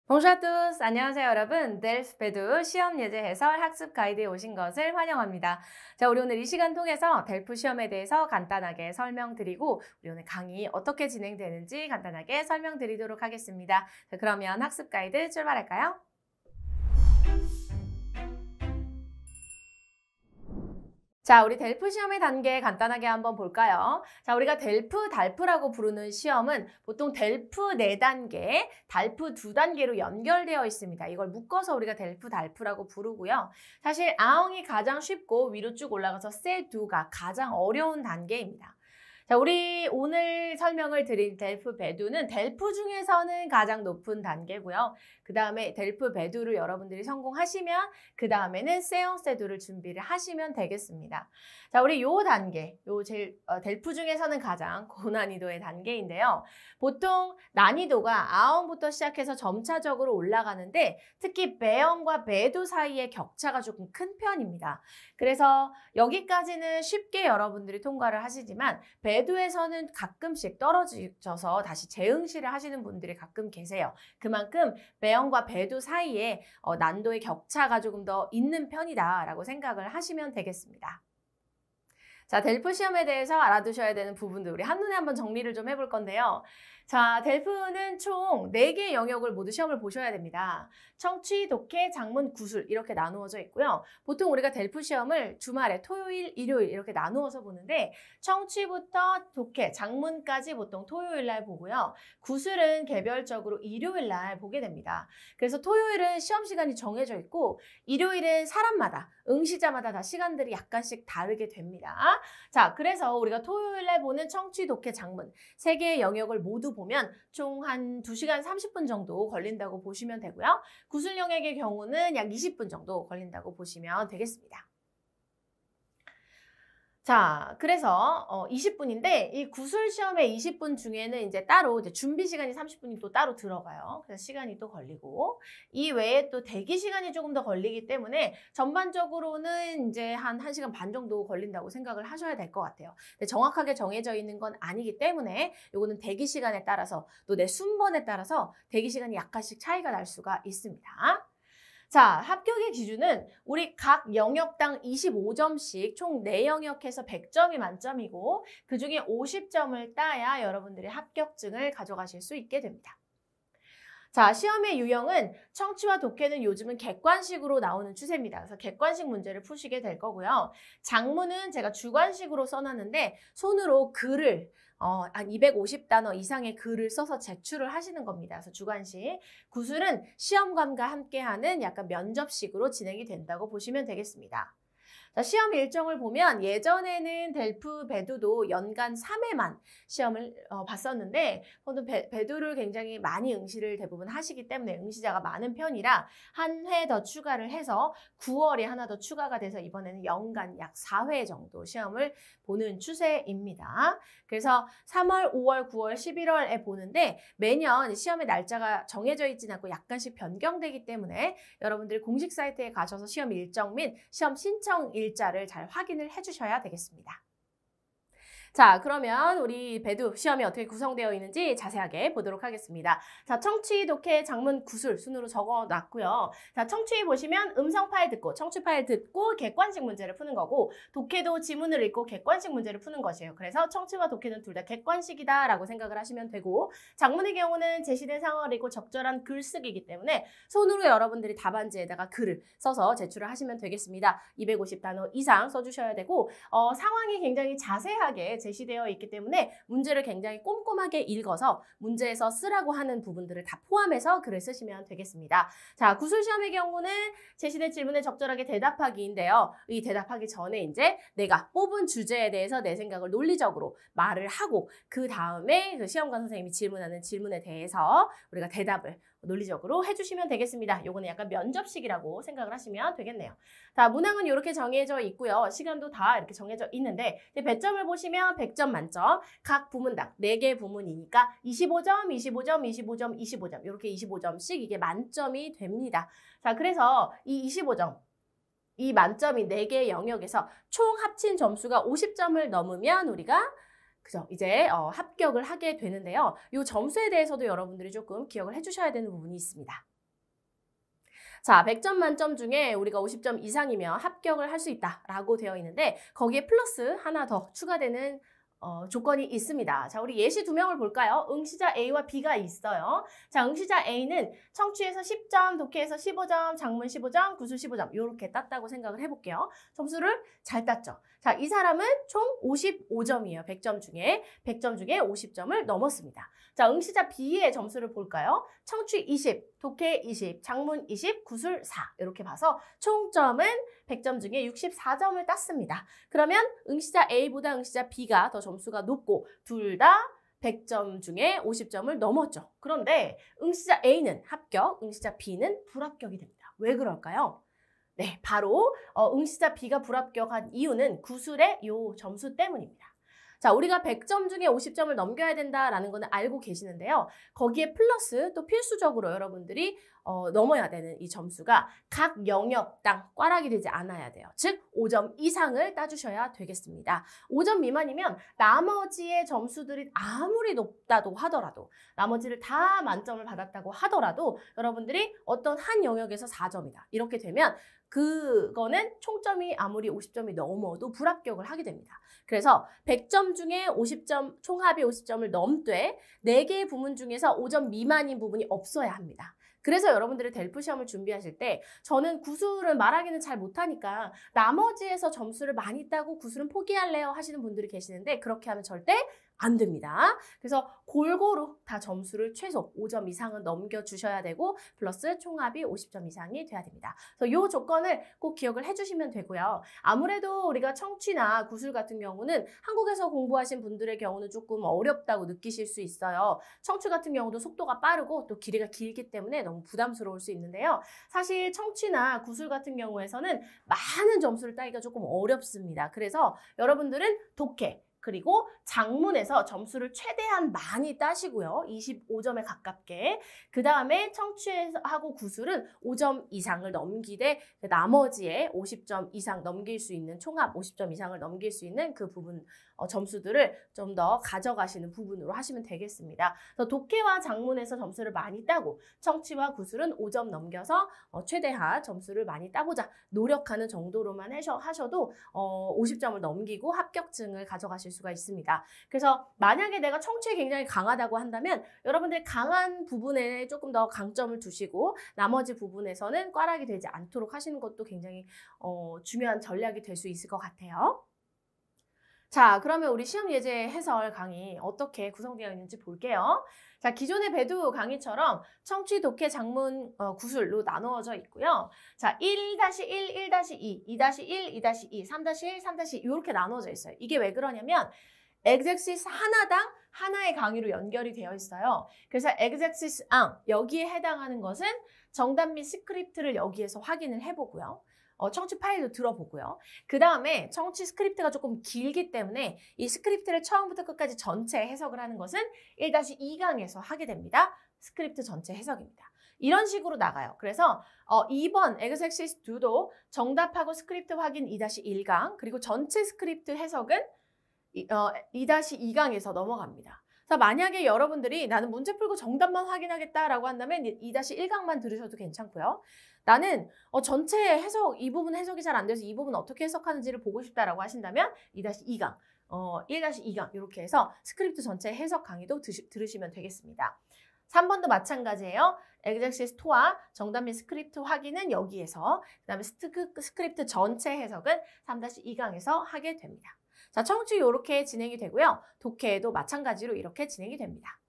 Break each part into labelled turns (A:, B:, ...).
A: Bonjour à tous. 안녕하세요, 여러분. 델프 배두 시험 예제 해설 학습 가이드에 오신 것을 환영합니다. 자, 우리 오늘 이 시간 통해서 델프 시험에 대해서 간단하게 설명드리고 우리 오늘 강의 어떻게 진행되는지 간단하게 설명드리도록 하겠습니다. 자, 그러면 학습 가이드 출발할까요? 자, 우리 델프 시험의 단계 간단하게 한번 볼까요? 자, 우리가 델프, 달프라고 부르는 시험은 보통 델프 4단계, 달프 2단계로 연결되어 있습니다. 이걸 묶어서 우리가 델프, 달프라고 부르고요. 사실 아웅이 가장 쉽고 위로 쭉 올라가서 세두가 가장 어려운 단계입니다. 자, 우리 오늘 설명을 드릴 델프 배두는 델프 중에서는 가장 높은 단계고요. 그 다음에 델프 배두를 여러분들이 성공하시면 그 다음에는 세영 세두를 준비를 하시면 되겠습니다. 자, 우리 요 단계, 델프 중에서는 가장 고난이도의 단계인데요. 보통 난이도가 아웅부터 시작해서 점차적으로 올라가는데 특히 배영과 배두 사이의 격차가 조금 큰 편입니다. 그래서 여기까지는 쉽게 여러분들이 통과를 하시지만 배두에서는 가끔씩 떨어져서 다시 재응시를 하시는 분들이 가끔 계세요. 그만큼 배영과 배두 사이에 난도의 격차가 조금 더 있는 편이다라고 생각을 하시면 되겠습니다. 자, 델프 시험에 대해서 알아두셔야 되는 부분들 우리 한눈에 한번 정리를 좀 해볼 건데요. 자, 델프는 총 4개의 영역을 모두 시험을 보셔야 됩니다. 청취, 독해, 장문, 구술 이렇게 나누어져 있고요. 보통 우리가 델프 시험을 주말에 토요일, 일요일 이렇게 나누어서 보는데 청취부터 독해, 장문까지 보통 토요일 날 보고요. 구술은 개별적으로 일요일 날 보게 됩니다. 그래서 토요일은 시험 시간이 정해져 있고 일요일은 사람마다, 응시자마다 다 시간들이 약간씩 다르게 됩니다. 자, 그래서 우리가 토요일 날 보는 청취, 독해, 장문 3개의 영역을 모두 보면 총 한 2시간 30분 정도 걸린다고 보시면 되고요. 구술 영역의 경우는 약 20분 정도 걸린다고 보시면 되겠습니다. 자, 그래서 20분인데 이 구술 시험의 20분 중에는 이제 따로 이제 준비 시간이 30분이 또 따로 들어가요. 그래서 시간이 또 걸리고 이 외에 또 대기 시간이 조금 더 걸리기 때문에 전반적으로는 이제 한 1시간 반 정도 걸린다고 생각을 하셔야 될 것 같아요. 근데 정확하게 정해져 있는 건 아니기 때문에 요거는 대기 시간에 따라서 또 내 순번에 따라서 대기 시간이 약간씩 차이가 날 수가 있습니다. 자, 합격의 기준은 우리 각 영역당 25점씩 총 4영역에서 100점이 만점이고 그중에 50점을 따야 여러분들이 합격증을 가져가실 수 있게 됩니다. 자, 시험의 유형은 청취와 독해는 요즘은 객관식으로 나오는 추세입니다. 그래서 객관식 문제를 푸시게 될 거고요. 장문은 제가 주관식으로 써놨는데 손으로 글을 한 250단어 이상의 글을 써서 제출을 하시는 겁니다. 그래서 주관식. 구술은 시험관과 함께하는 약간 면접식으로 진행이 된다고 보시면 되겠습니다. 자, 시험 일정을 보면 예전에는 델프 배두도 연간 3회만 시험을 봤었는데 배두를 굉장히 많이 응시를 대부분 하시기 때문에 응시자가 많은 편이라 한 회 더 추가를 해서 9월에 하나 더 추가가 돼서 이번에는 연간 약 4회 정도 시험을 보는 추세입니다. 그래서 3월, 5월, 9월, 11월에 보는데 매년 시험의 날짜가 정해져 있지는 않고 약간씩 변경되기 때문에 여러분들이 공식 사이트에 가셔서 시험 일정 및 시험 신청 일자를 잘 확인을 해주셔야 되겠습니다. 자, 그러면 우리 배두 시험이 어떻게 구성되어 있는지 자세하게 보도록 하겠습니다. 자, 청취, 독해, 장문, 구술 순으로 적어놨고요. 자, 청취 보시면 음성 파일 듣고, 청취 파일 듣고 객관식 문제를 푸는 거고 독해도 지문을 읽고 객관식 문제를 푸는 것이에요. 그래서 청취와 독해는 둘 다 객관식이다라고 생각을 하시면 되고 장문의 경우는 제시된 상황을 읽고 적절한 글쓰기이기 때문에 손으로 여러분들이 답안지에다가 글을 써서 제출을 하시면 되겠습니다. 250단어 이상 써주셔야 되고 상황이 굉장히 자세하게 제시되어 있기 때문에 문제를 굉장히 꼼꼼하게 읽어서 문제에서 쓰라고 하는 부분들을 다 포함해서 글을 쓰시면 되겠습니다. 자, 구술 시험의 경우는 제시된 질문에 적절하게 대답하기인데요. 이 대답하기 전에 이제 내가 뽑은 주제에 대해서 내 생각을 논리적으로 말을 하고 그 다음에 그 시험관 선생님이 질문하는 질문에 대해서 우리가 대답을 논리적으로 해주시면 되겠습니다. 요거는 약간 면접식이라고 생각을 하시면 되겠네요. 자, 문항은 이렇게 정해져 있고요. 시간도 다 이렇게 정해져 있는데 배점을 보시면 100점 만점, 각 부문당 4개 부문이니까 25점, 25점, 25점, 25점 이렇게 25점씩 이게 만점이 됩니다. 자, 그래서 이 25점 이 만점이 4개의 영역에서 총 합친 점수가 50점을 넘으면 우리가 그죠? 이제 합격을 하게 되는데요. 이 점수에 대해서도 여러분들이 조금 기억을 해주셔야 되는 부분이 있습니다. 자, 100점 만점 중에 우리가 50점 이상이면 합격을 할 수 있다라고 되어 있는데 거기에 플러스 하나 더 추가되는 조건이 있습니다. 자, 우리 예시 2명을 볼까요? 응시자 A와 B가 있어요. 자, 응시자 A는 청취에서 10점, 독해에서 15점, 작문 15점, 구술 15점 이렇게 땄다고 생각을 해볼게요. 점수를 잘 땄죠. 자, 이 사람은 총 55점이에요. 100점 중에 50점을 넘었습니다. 자, 응시자 B의 점수를 볼까요? 청취 20, 독해 20, 작문 20, 구술 4 이렇게 봐서 총점은 100점 중에 64점을 땄습니다. 그러면 응시자 A보다 응시자 B가 더 점수가 높고 둘 다 100점 중에 50점을 넘었죠. 그런데 응시자 A는 합격, 응시자 B는 불합격이 됩니다. 왜 그럴까요? 네, 바로 응시자 B가 불합격한 이유는 구술의 요 점수 때문입니다. 자, 우리가 100점 중에 50점을 넘겨야 된다라는 거는 알고 계시는데요. 거기에 플러스 또 필수적으로 여러분들이 넘어야 되는 이 점수가 각 영역당 꽈락이 되지 않아야 돼요. 즉 5점 이상을 따주셔야 되겠습니다. 5점 미만이면 나머지의 점수들이 아무리 높다고 하더라도 나머지를 다 만점을 받았다고 하더라도 여러분들이 어떤 한 영역에서 4점이다. 이렇게 되면 그거는 총점이 아무리 50점이 넘어도 불합격을 하게 됩니다. 그래서 100점 중에 50점, 총합이 50점을 넘되 4개의 부문 중에서 5점 미만인 부분이 없어야 합니다. 그래서 여러분들이 델프 시험을 준비하실 때 저는 구술은 말하기는 잘 못하니까 나머지에서 점수를 많이 따고 구술은 포기할래요 하시는 분들이 계시는데 그렇게 하면 절대 안 됩니다. 그래서 골고루 다 점수를 최소 5점 이상은 넘겨주셔야 되고 플러스 총합이 50점 이상이 돼야 됩니다. 그래서 이 조건을 꼭 기억을 해주시면 되고요. 아무래도 우리가 청취나 구술 같은 경우는 한국에서 공부하신 분들의 경우는 조금 어렵다고 느끼실 수 있어요. 청취 같은 경우도 속도가 빠르고 또 길이가 길기 때문에 너무 부담스러울 수 있는데요. 사실 청취나 구술 같은 경우에서는 많은 점수를 따기가 조금 어렵습니다. 그래서 여러분들은 독해, 그리고 작문에서 점수를 최대한 많이 따시고요. 25점에 가깝게. 그 다음에 청취하고 구술은 5점 이상을 넘기되 나머지에 50점 이상 넘길 수 있는 총합 50점 이상을 넘길 수 있는 그 부분 점수들을 좀 더 가져가시는 부분으로 하시면 되겠습니다. 그래서 독해와 작문에서 점수를 많이 따고 청취와 구술은 5점 넘겨서 최대한 점수를 많이 따보자 노력하는 정도로만 하셔도 50점을 넘기고 합격증을 가져가실 수가 있습니다. 그래서 만약에 내가 청취에 굉장히 강하다고 한다면 여러분들 강한 부분에 조금 더 강점을 두시고 나머지 부분에서는 꽈락이 되지 않도록 하시는 것도 굉장히 중요한 전략이 될 수 있을 것 같아요. 자, 그러면 우리 시험 예제 해설 강의 어떻게 구성되어 있는지 볼게요. 자, 기존의 배두 강의처럼 청취, 독해, 작문, 구술로 나누어져 있고요. 자, 1-1, 1-2, 2-1, 2-2, 3-1, 3-2 이렇게 나누어져 있어요. 이게 왜 그러냐면 엑제시스 하나당 하나의 강의로 연결이 되어 있어요. 그래서 엑제시스 여기에 해당하는 것은 정답 및 스크립트를 여기에서 확인을 해보고요. 청취 파일도 들어보고요. 그 다음에 청취 스크립트가 조금 길기 때문에 이 스크립트를 처음부터 끝까지 전체 해석을 하는 것은 1-2강에서 하게 됩니다. 스크립트 전체 해석입니다. 이런 식으로 나가요. 그래서 2번 엑세시스 2도 정답하고 스크립트 확인 2-1강 그리고 전체 스크립트 해석은 2-2강에서 넘어갑니다. 자, 만약에 여러분들이 나는 문제 풀고 정답만 확인하겠다라고 한다면 2-1강만 들으셔도 괜찮고요. 나는 전체 해석, 이 부분 해석이 잘 안 돼서 이 부분 어떻게 해석하는지를 보고 싶다라고 하신다면 2-2강, 1-2강 이렇게 해서 스크립트 전체 해석 강의도 들으시면 되겠습니다. 3번도 마찬가지예요. 엑제시스 2와 정답 및 스크립트 확인은 여기에서 그다음에 스크립트 전체 해석은 3-2강에서 하게 됩니다. 자, 청취 이렇게 진행이 되고요. 독해도 마찬가지로 이렇게 진행이 됩니다.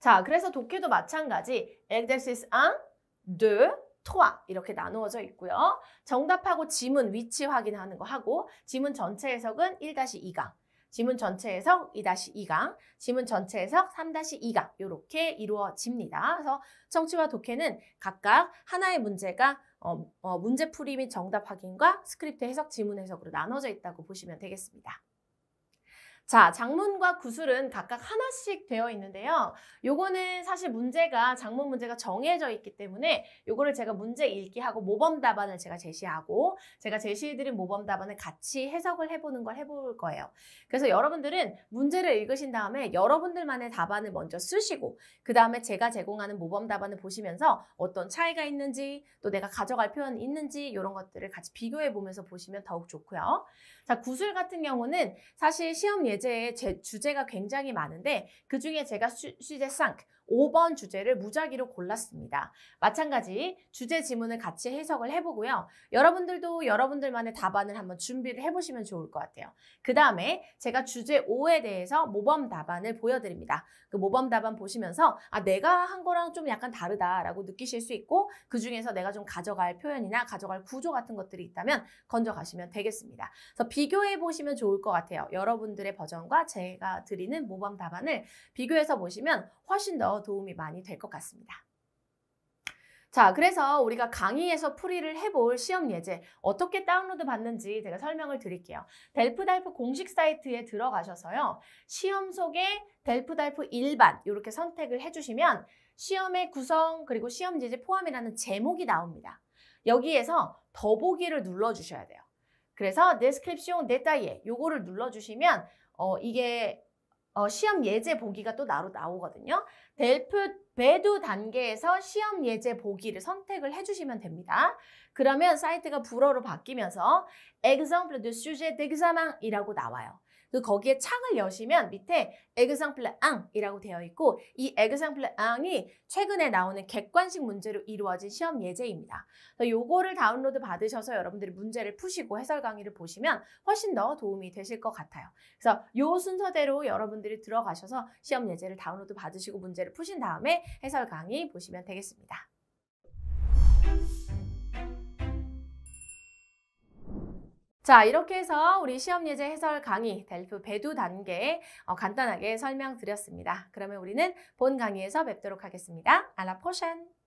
A: 자, 그래서 독해도 마찬가지 엑제시스 1, 2, 3 이렇게 나누어져 있고요. 정답하고 지문 위치 확인하는 거 하고 지문 전체 해석은 1-2강, 지문 전체 해석 2-2강, 지문 전체 해석 3-2강 이렇게 이루어집니다. 그래서 청취와 독해는 각각 하나의 문제가 문제풀이 및 정답 확인과 스크립트 해석, 지문 해석으로 나눠져 있다고 보시면 되겠습니다. 자, 작문과 구술은 각각 하나씩 되어 있는데요. 요거는 사실 문제가 작문 문제가 정해져 있기 때문에 요거를 제가 문제 읽기 하고 모범 답안을 제가 제시하고 제가 제시해드린 모범 답안을 같이 해석을 해보는 걸 해볼 거예요. 그래서 여러분들은 문제를 읽으신 다음에 여러분들만의 답안을 먼저 쓰시고 그 다음에 제가 제공하는 모범 답안을 보시면서 어떤 차이가 있는지 또 내가 가져갈 표현이 있는지 이런 것들을 같이 비교해 보면서 보시면 더욱 좋고요. 자, 구술 같은 경우는 사실 시험 예제에 주제가 굉장히 많은데 그중에 제가 수제상 5번 주제를 무작위로 골랐습니다. 마찬가지 주제 지문을 같이 해석을 해보고요. 여러분들도 여러분들만의 답안을 한번 준비를 해보시면 좋을 것 같아요. 그 다음에 제가 주제 5에 대해서 모범 답안을 보여드립니다. 그 모범 답안 보시면서 아, 내가 한 거랑 좀 약간 다르다라고 느끼실 수 있고 그중에서 내가 좀 가져갈 표현이나 가져갈 구조 같은 것들이 있다면 건져가시면 되겠습니다. 그래서 비교해 보시면 좋을 것 같아요. 여러분들의 버전과 제가 드리는 모범 답안을 비교해서 보시면 훨씬 더 도움이 많이 될 것 같습니다. 자, 그래서 우리가 강의에서 풀이를 해볼 시험 예제 어떻게 다운로드 받는지 제가 설명을 드릴게요. 델프달프 공식 사이트에 들어가셔서요. 시험 속에 델프달프 일반 이렇게 선택을 해주시면 시험의 구성 그리고 시험 예제 포함이라는 제목이 나옵니다. 여기에서 더보기를 눌러주셔야 돼요. 그래서 description détaillé 요거를 눌러주시면 이게 시험 예제 보기가 또 나오거든요. 델프 배두 단계에서 시험 예제 보기를 선택을 해주시면 됩니다. 그러면 사이트가 불어로 바뀌면서 exemple de sujet d'examen이라고 나와요. 거기에 창을 여시면 밑에 exemple 1이라고 되어 있고 이 exemple 1이 최근에 나오는 객관식 문제로 이루어진 시험 예제입니다. 요거를 다운로드 받으셔서 여러분들이 문제를 푸시고 해설 강의를 보시면 훨씬 더 도움이 되실 것 같아요. 그래서 요 순서대로 여러분들이 들어가셔서 시험 예제를 다운로드 받으시고 문제를 푸신 다음에 해설 강의 보시면 되겠습니다. 자, 이렇게 해서 우리 시험 예제 해설 강의 델프 배두 단계 간단하게 설명드렸습니다. 그러면 우리는 본 강의에서 뵙도록 하겠습니다. À la prochaine!